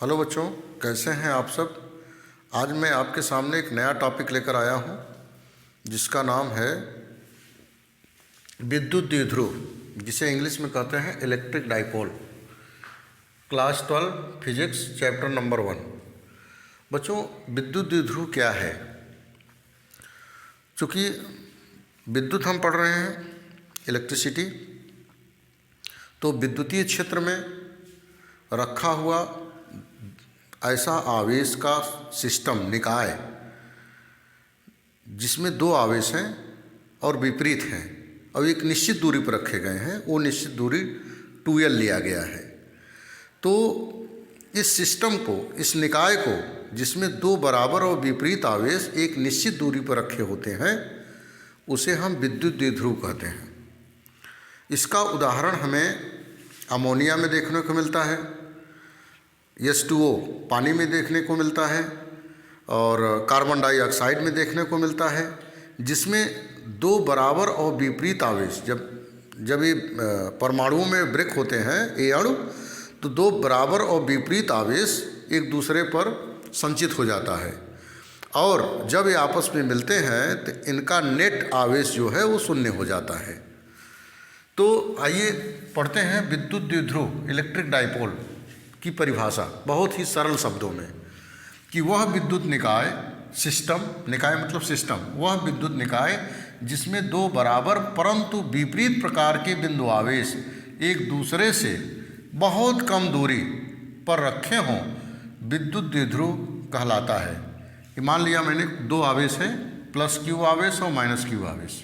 Hello बच्चों, कैसे हैं आप सब। आज मैं आपके सामने एक नया टॉपिक लेकर आया हूं जिसका नाम है विद्युत द्विध्रुव, जिसे इंग्लिश में कहते हैं electric dipole. Class 12 physics chapter number 1। बच्चों, विद्युत द्विध्रुव क्या है? चूँकि विद्युत हम पढ़ रहे हैं, इलेक्ट्रिसिटी, तो विद्युतीय क्षेत्र में रखा हुआ ऐसा आवेश का सिस्टम, निकाय, जिसमें दो आवेश हैं और विपरीत हैं और एक निश्चित दूरी पर रखे गए हैं, वो निश्चित दूरी 2L लिया गया है। तो इस सिस्टम को, इस निकाय को, जिसमें दो बराबर और विपरीत आवेश एक निश्चित दूरी पर रखे होते हैं, उसे हम विद्युत द्विध्रुव कहते हैं। इसका उदाहरण हमें अमोनिया में देखने को मिलता है, H2O पानी में देखने को मिलता है और कार्बन डाइऑक्साइड में देखने को मिलता है, जिसमें दो बराबर और विपरीत आवेश, जब ये परमाणुओं में ब्रेक होते हैं ये अणु, तो दो बराबर और विपरीत आवेश एक दूसरे पर संचित हो जाता है और जब ये आपस में मिलते हैं तो इनका नेट आवेश जो है वो शून्य हो जाता है। तो आइए पढ़ते हैं विद्युत द्विध्रुव, इलेक्ट्रिक डाइपोल की परिभाषा बहुत ही सरल शब्दों में, कि वह विद्युत निकाय, सिस्टम, निकाय मतलब सिस्टम, वह विद्युत निकाय जिसमें दो बराबर परंतु विपरीत प्रकार के बिंदु आवेश एक दूसरे से बहुत कम दूरी पर रखे हों, विद्युत द्विध्रुव कहलाता है। कि मान लिया मैंने दो आवेश हैं, प्लस Q आवेश और माइनस Q आवेश,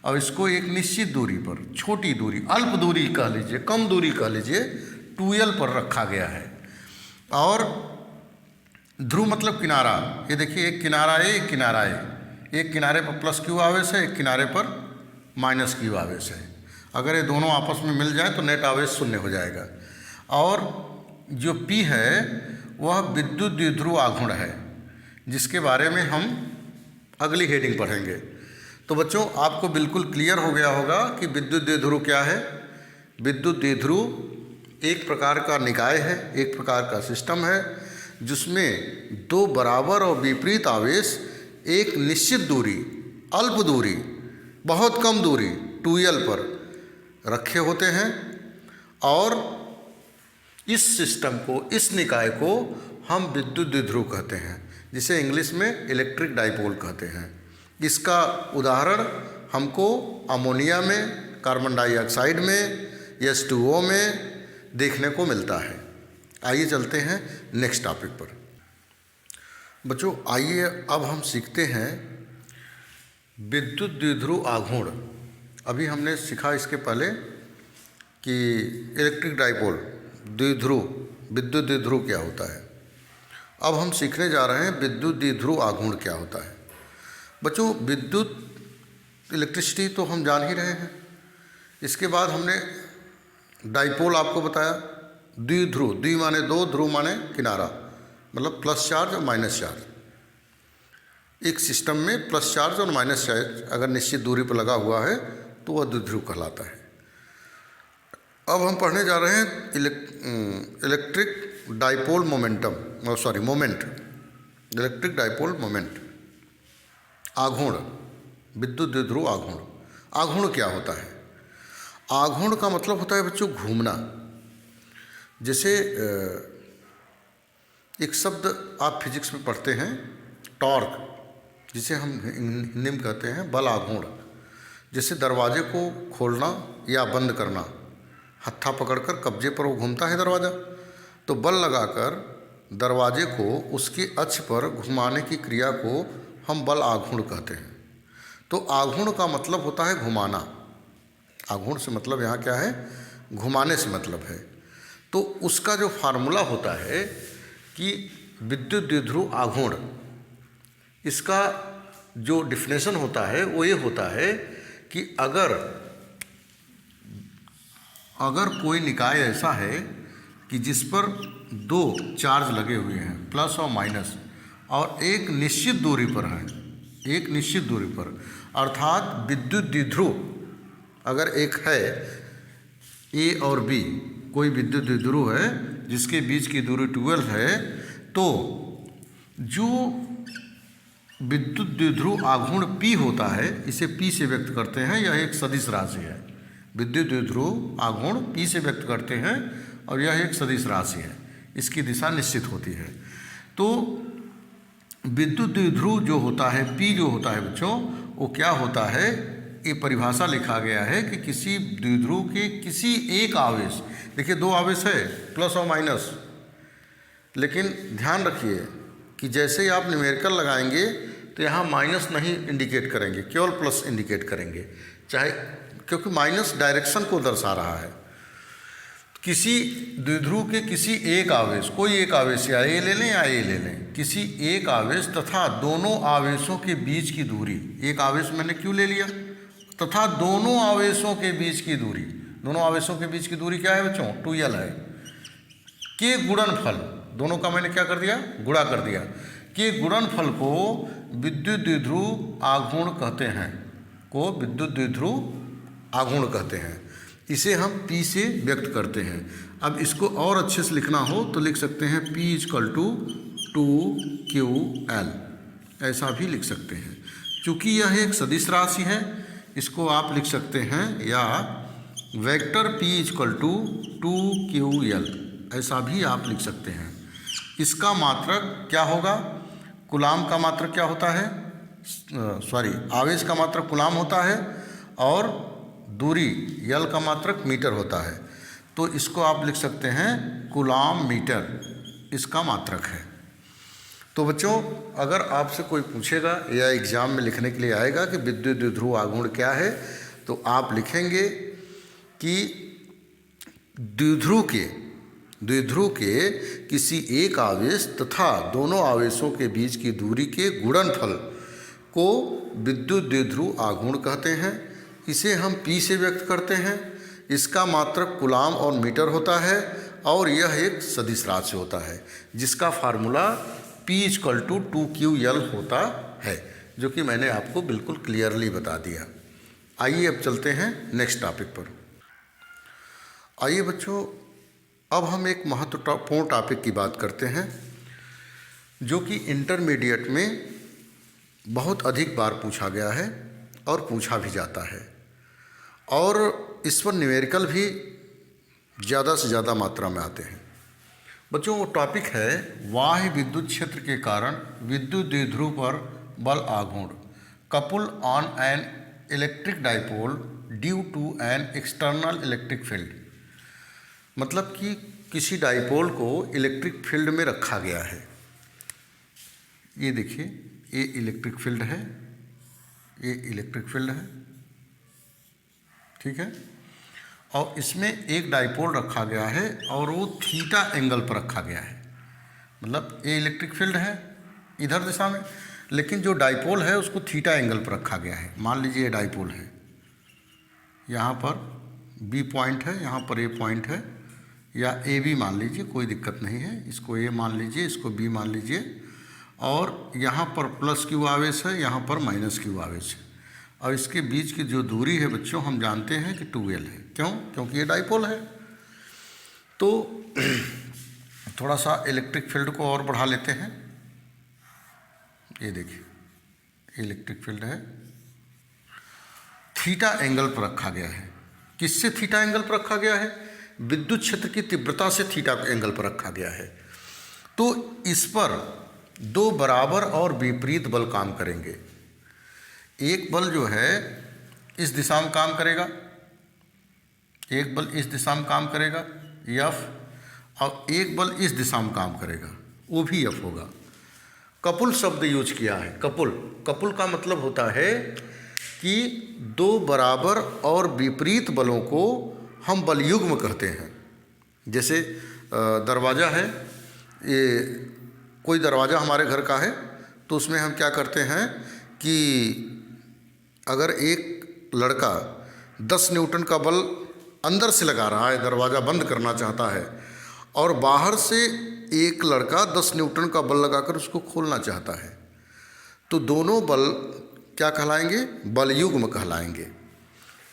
और इसको एक निश्चित दूरी पर, छोटी दूरी, अल्प दूरी कह लीजिए, कम दूरी कह लीजिए, 2L पर रखा गया है। और ध्रुव मतलब किनारा। ये देखिए, एक किनारा है, एक किनारा है, एक किनारे पर प्लस Q आवेश है, एक किनारे पर माइनस Q आवेश है। अगर ये दोनों आपस में मिल जाए तो नेट आवेश शून्य हो जाएगा। और जो P है वह विद्युत द्विध्रुव आघूर्ण है, जिसके बारे में हम अगली हेडिंग पढ़ेंगे। तो बच्चों, आपको बिल्कुल क्लियर हो गया होगा कि विद्युत द्विध्रुव क्या है। विद्युत द्विध्रुव एक प्रकार का निकाय है, एक प्रकार का सिस्टम है, जिसमें दो बराबर और विपरीत आवेश एक निश्चित दूरी, अल्प दूरी, बहुत कम दूरी 2L पर रखे होते हैं और इस सिस्टम को, इस निकाय को हम विद्युत द्विध्रुव कहते हैं, जिसे इंग्लिश में इलेक्ट्रिक डाइपोल कहते हैं। इसका उदाहरण हमको अमोनिया में, कार्बन डाइऑक्साइड में, H2O में देखने को मिलता है। आइए चलते हैं नेक्स्ट टॉपिक पर। बच्चों, आइए अब हम सीखते हैं विद्युत द्विध्रुव आघूर्ण। अभी हमने सीखा इसके पहले कि इलेक्ट्रिक डाइपोल, द्विध्रुव, विद्युत द्विध्रुव क्या होता है। अब हम सीखने जा रहे हैं विद्युत द्विध्रुव आघूर्ण क्या होता है। बच्चों, विद्युत, इलेक्ट्रिसिटी तो हम जान ही रहे हैं। इसके बाद हमने डाइपोल आपको बताया, द्विध्रुव, द्वि माने दो, ध्रुव माने किनारा, मतलब प्लस चार्ज और माइनस चार्ज। एक सिस्टम में प्लस चार्ज और माइनस चार्ज अगर निश्चित दूरी पर लगा हुआ है तो वह द्विध्रुव कहलाता है। अब हम पढ़ने जा रहे हैं electric dipole moment, electric dipole moment, आघूर्ण, विद्युत द्विध्रुव आघूर्ण। आघूर्ण क्या होता है? आघूर्ण का मतलब होता है बच्चों घूमना। जैसे एक शब्द आप फिजिक्स में पढ़ते हैं, टॉर्क, जिसे हम हिंदी में कहते हैं बल आघूर्ण। जैसे दरवाजे को खोलना या बंद करना, हत्था पकड़कर कब्जे पर वो घूमता है दरवाज़ा, तो बल लगाकर दरवाजे को उसके अक्ष पर घुमाने की क्रिया को हम बल आघूर्ण कहते हैं। तो आघूर्ण का मतलब होता है घुमाना। आघूर्ण से मतलब यहाँ क्या है? घुमाने से मतलब है। तो उसका जो फार्मूला होता है कि विद्युत द्विध्रुव आघूर्ण, इसका जो डिफिनेशन होता है वो ये होता है कि अगर कोई निकाय ऐसा है कि जिस पर दो चार्ज लगे हुए हैं, प्लस और माइनस, और एक निश्चित दूरी पर है, एक निश्चित दूरी पर, अर्थात विद्युत द्विध्रुव अगर एक है, A और B, कोई विद्युत द्विध्रुव है जिसके बीच की दूरी 12 है, तो जो विद्युत द्विध्रुव आघूर्ण P होता है, इसे P से व्यक्त करते हैं। यह एक सदिश राशि है। विद्युत द्विध्रुव आघूर्ण P से व्यक्त करते हैं और यह एक सदिश राशि है। इसकी दिशा निश्चित होती है। तो विद्युत द्विध्रुव जो होता है P जो होता है बच्चों, वो क्या होता है, ये परिभाषा लिखा गया है कि किसी द्विध्रुव के किसी एक आवेश, देखिए दो आवेश है प्लस और माइनस, लेकिन ध्यान रखिए कि जैसे ही आप न्यूमेरिकल लगाएंगे तो यहाँ माइनस नहीं इंडिकेट करेंगे, केवल प्लस इंडिकेट करेंगे, चाहे, क्योंकि माइनस डायरेक्शन को दर्शा रहा है। किसी द्विध्रुव के किसी एक आवेश, कोई एक आवेश या ए ले लें या ए ले लें, किसी एक आवेश तथा दोनों आवेशों के बीच की दूरी, एक आवेश मैंने क्यों ले लिया, तथा दोनों आवेशों के बीच की दूरी, दोनों आवेशों के बीच की दूरी क्या है बच्चों, 2l है, के गुणनफल, दोनों का मैंने क्या कर दिया, गुणा कर दिया, के गुणनफल को विद्युत द्विध्रुव आघूर्ण कहते हैं, को विद्युत द्विध्रुव आघूर्ण कहते हैं। इसे हम P से व्यक्त करते हैं। अब इसको और अच्छे से लिखना हो तो लिख सकते हैं P = 2ql, ऐसा भी लिख सकते हैं। चूँकि यह एक सदिश राशि है, इसको आप लिख सकते हैं या वेक्टर P = 2ql, ऐसा भी आप लिख सकते हैं। इसका मात्रक क्या होगा, कूलाम का मात्रक क्या होता है, आवेश का मात्रक कूलाम होता है और दूरी यल का मात्रक मीटर होता है। तो इसको आप लिख सकते हैं कूलाम मीटर, इसका मात्रक है। तो बच्चों, अगर आपसे कोई पूछेगा या एग्ज़ाम में लिखने के लिए आएगा कि विद्युत द्विध्रुव आघूर्ण क्या है, तो आप लिखेंगे कि द्विध्रुव के किसी एक आवेश तथा दोनों आवेशों के बीच की दूरी के गुणनफल को विद्युत द्विध्रुव आघूर्ण कहते हैं। इसे हम P से व्यक्त करते हैं। इसका मात्रक कूलाम और मीटर होता है और यह एक सदिश राशि होता है जिसका फार्मूला P = 2ql होता है, जो कि मैंने आपको बिल्कुल क्लियरली बता दिया। आइए अब चलते हैं नेक्स्ट टॉपिक पर। आइए बच्चों, अब हम एक महत्वपूर्ण टॉपिक की बात करते हैं जो कि इंटरमीडिएट में बहुत अधिक बार पूछा गया है और पूछा भी जाता है, और इस पर न्यूमेरिकल भी ज़्यादा से ज़्यादा मात्रा में आते हैं। बच्चों, वो टॉपिक है बाह्य विद्युत क्षेत्र के कारण विद्युत द्विध्रुव पर बल आघूर्ण, couple on an electric dipole due to an external electric field. मतलब कि किसी डाइपोल को इलेक्ट्रिक फील्ड में रखा गया है। ये देखिए, ये इलेक्ट्रिक फील्ड है, ये इलेक्ट्रिक फील्ड है, ठीक है, और इसमें एक डाइपोल रखा गया है और वो थीटा एंगल पर रखा गया है। मतलब ये इलेक्ट्रिक फील्ड है इधर दिशा में, लेकिन जो डाइपोल है उसको थीटा एंगल पर रखा गया है। मान लीजिए ये डाइपोल है, यहाँ पर B पॉइंट है, यहाँ पर A पॉइंट है, या AB मान लीजिए, कोई दिक्कत नहीं है। इसको A मान लीजिए, इसको B मान लीजिए, और यहाँ पर प्लस Q आवेश है, यहाँ पर माइनस Q आवेश है, और इसके बीच की जो दूरी है बच्चों हम जानते हैं कि 2l है। क्यों? क्योंकि ये डाइपोल है। तो थोड़ा सा इलेक्ट्रिक फील्ड को और बढ़ा लेते हैं। ये देखिए, इलेक्ट्रिक फील्ड है, थीटा एंगल पर रखा गया है। किससे थीटा एंगल पर रखा गया है? विद्युत क्षेत्र की तीव्रता से थीटा एंगल पर रखा गया है। तो इस पर दो बराबर और विपरीत बल काम करेंगे। एक बल जो है इस दिशा में काम करेगा, एक बल इस दिशा में काम करेगा F, और एक बल इस दिशा में काम करेगा, वो भी F होगा। कपुल शब्द यूज किया है। कपुल का मतलब होता है कि दो बराबर और विपरीत बलों को हम बलयुग्म कहते हैं। जैसे दरवाज़ा है, ये कोई दरवाज़ा हमारे घर का है, तो उसमें हम क्या करते हैं कि अगर एक लड़का 10 न्यूटन का बल अंदर से लगा रहा है, दरवाज़ा बंद करना चाहता है, और बाहर से एक लड़का 10 न्यूटन का बल लगाकर उसको खोलना चाहता है, तो दोनों बल क्या कहलाएंगे? बलयुग्म कहलाएंगे।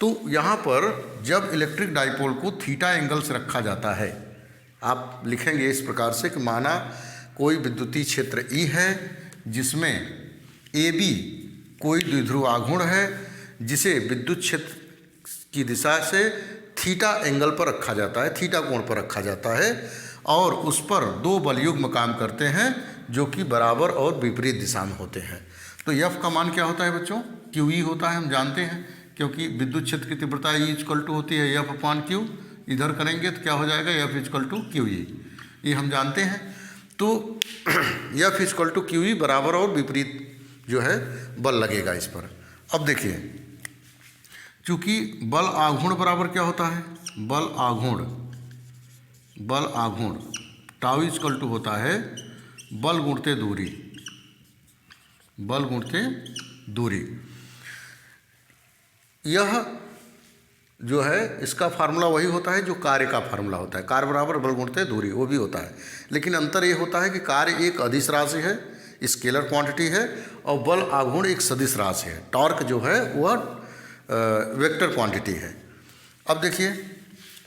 तो यहाँ पर जब इलेक्ट्रिक डाइपोल को थीटा एंगल से रखा जाता है, आप लिखेंगे इस प्रकार से कि माना कोई विद्युतीय क्षेत्र E है जिसमें AB कोई द्विध्रुव आघूर्ण है जिसे विद्युत क्षेत्र की दिशा से थीटा एंगल पर रखा जाता है, थीटा कोण पर रखा जाता है और उस पर दो बलयुग्म काम करते हैं जो कि बराबर और विपरीत दिशा में होते हैं। तो F का मान क्या होता है बच्चों? QE होता है, हम जानते हैं, क्योंकि विद्युत क्षेत्र की तीव्रता E इक्वल टू होती है F/Q। इधर करेंगे तो क्या हो जाएगा? F इक्वल टू QE, ये हम जानते हैं। तो F इक्वल टू QE बराबर और विपरीत जो है बल लगेगा इस पर। अब देखिए, चूँकि बल आघूर्ण बराबर क्या होता है? बल आघूर्ण टाउ इक्वल टू होता है बल गुणते दूरी। यह जो है इसका फार्मूला वही होता है जो कार्य का फार्मूला होता है, कार्य बराबर बल गुणते दूरी, वो भी होता है। लेकिन अंतर ये होता है कि कार्य एक अदिश राशि है, स्केलर क्वांटिटी है, और बल आघूर्ण एक सदिश राशि है। टॉर्क जो है वह वेक्टर क्वांटिटी है। अब देखिए,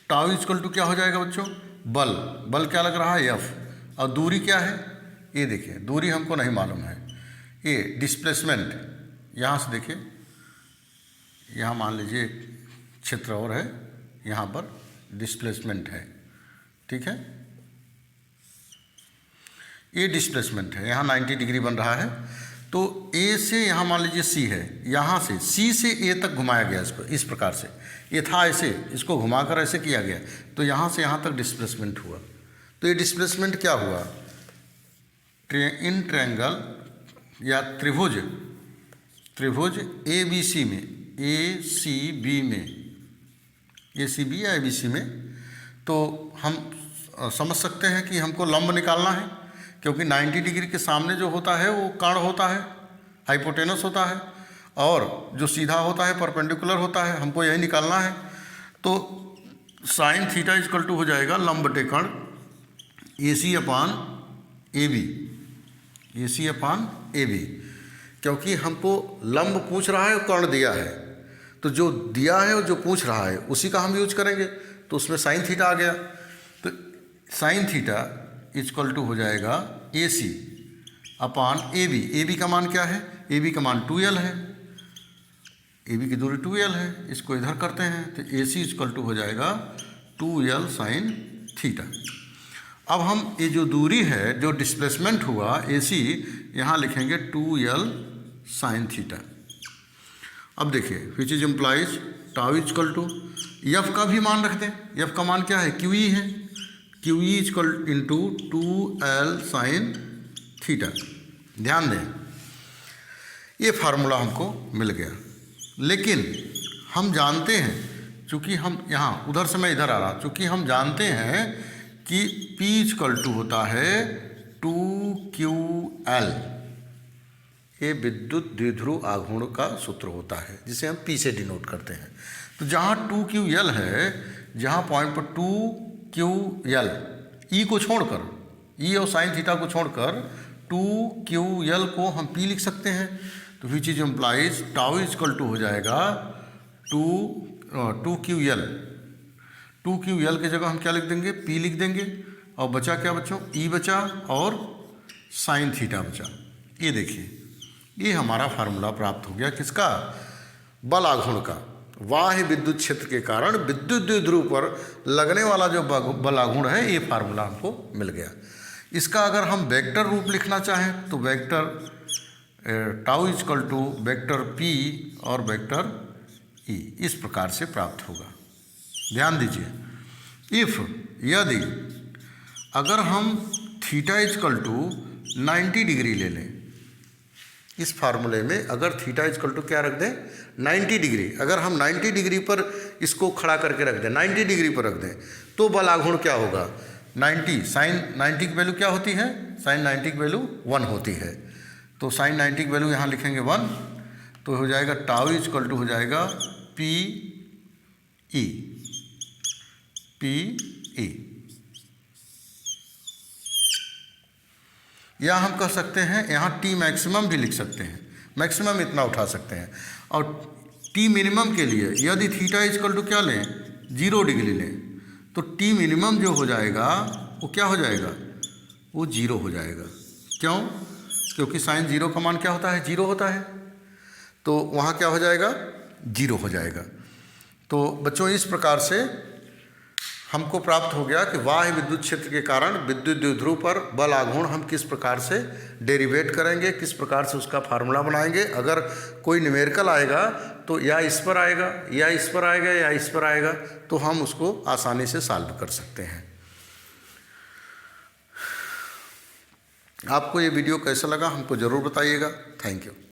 टाउ इक्वल टू क्या हो जाएगा बच्चों? बल क्या लग रहा है? F, और दूरी क्या है? ये देखिए, दूरी हमको नहीं मालूम है। ये डिस्प्लेसमेंट, यहाँ से देखिए, यहाँ मान लीजिए क्षेत्र और है, यहाँ पर डिस्प्लेसमेंट है, ठीक है, ये डिस्प्लेसमेंट है, यहाँ 90 डिग्री बन रहा है। तो A से यहाँ मान लीजिए C है, यहाँ से C से A तक घुमाया गया इसको, इस प्रकार से ये था ऐसे, इसको घुमाकर ऐसे किया गया, तो यहाँ से यहाँ तक डिस्प्लेसमेंट हुआ। तो ये डिस्प्लेसमेंट क्या हुआ? इन ट्रायंगल या त्रिभुज ABC में, ACB या ABC में, तो हम समझ सकते हैं कि हमको लंब निकालना है, क्योंकि 90 डिग्री के सामने जो होता है वो कर्ण होता है, हाइपोटेनस होता है, और जो सीधा होता है परपेंडिकुलर होता है, हमको यही निकालना है। तो साइन थीटा इक्वल टू हो जाएगा लंब बटे कर्ण AC/AB, क्योंकि हमको लंब पूछ रहा है और कर्ण दिया है, तो जो दिया है और जो पूछ रहा है उसी का हम यूज करेंगे, तो उसमें साइन थीटा आ गया। तो साइन थीटा इक्वल टू हो जाएगा AC/AB। AB का मान क्या है? AB का मान 2L है, AB की दूरी 2L है, इसको इधर करते हैं तो AC इक्वल टू हो जाएगा 2L साइन थीटा। अब हम ये जो दूरी है, जो डिस्प्लेसमेंट हुआ AC, यहाँ लिखेंगे 2L साइन थीटा। अब देखिए, which is implies tau equal to F का भी मान रख दें। F का मान क्या है? QE है, QE equal into 2L sine theta. ध्यान दें, ये फार्मूला हमको मिल गया। लेकिन हम जानते हैं, चूँकि हम यहाँ उधर से मैं इधर आ रहा, चूँकि हम जानते हैं कि P इक्वल टू होता है 2QL, ये विद्युत द्विध्रुव आघूर्ण का सूत्र होता है, जिसे हम P से डिनोट करते हैं। तो जहाँ 2QL है, जहाँ पॉइंट पर 2QL, E को छोड़कर, E और साइन थीटा को छोड़कर 2QL को हम P लिख सकते हैं। तो which is implies tau equal to हो जाएगा 2QL। 2QL की जगह हम क्या लिख देंगे? P लिख देंगे, और बचा क्या बच्चों? E बचा और साइन थीटा बचा। ये देखिए, ये हमारा फार्मूला प्राप्त हो गया किसका? बल आघूर्ण का। बाह्य विद्युत क्षेत्र के कारण विद्युत द्विध्रुव पर लगने वाला जो बल आघूर्ण है, ये फार्मूला हमको मिल गया। इसका अगर हम वेक्टर रूप लिखना चाहें तो vector tau equal to vector P और वेक्टर E इस प्रकार से प्राप्त होगा। ध्यान दीजिए, यदि अगर हम थीटा इक्वल टू 90 डिग्री ले लें, इस फार्मूले में अगर थीटा इक्वल टू क्या रख दें? 90 डिग्री। अगर हम 90 डिग्री पर इसको खड़ा करके रख दें, 90 डिग्री पर रख दें, तो बल आघूर्ण क्या होगा? 90 साइन 90 की वैल्यू क्या होती है? साइन 90 की वैल्यू 1 होती है। तो साइन 90 की वैल्यू यहाँ लिखेंगे 1, तो हो जाएगा टाउ इक्वल टू हो जाएगा PE। या हम कह सकते हैं, यहाँ T मैक्सिमम भी लिख सकते हैं, मैक्सिमम इतना उठा सकते हैं। और T मिनिमम के लिए यदि थीटा इक्वल टू क्या लें? 0 डिग्री लें, तो T मिनिमम जो हो जाएगा वो क्या हो जाएगा, वो जीरो हो जाएगा। क्यों? क्योंकि साइन जीरो का मान क्या होता है, जीरो होता है। तो वहाँ क्या हो जाएगा, जीरो हो जाएगा। तो बच्चों इस प्रकार से हमको प्राप्त हो गया कि बाह्य विद्युत क्षेत्र के कारण विद्युत द्विध्रुव पर बल आघूर्ण हम किस प्रकार से डेरिवेट करेंगे, किस प्रकार से उसका फार्मूला बनाएंगे। अगर कोई न्यूमेरिकल आएगा तो या इस पर आएगा या इस पर आएगा या इस पर आएगा, तो हम उसको आसानी से सॉल्व कर सकते हैं। आपको ये वीडियो कैसा लगा हमको ज़रूर बताइएगा। Thank you.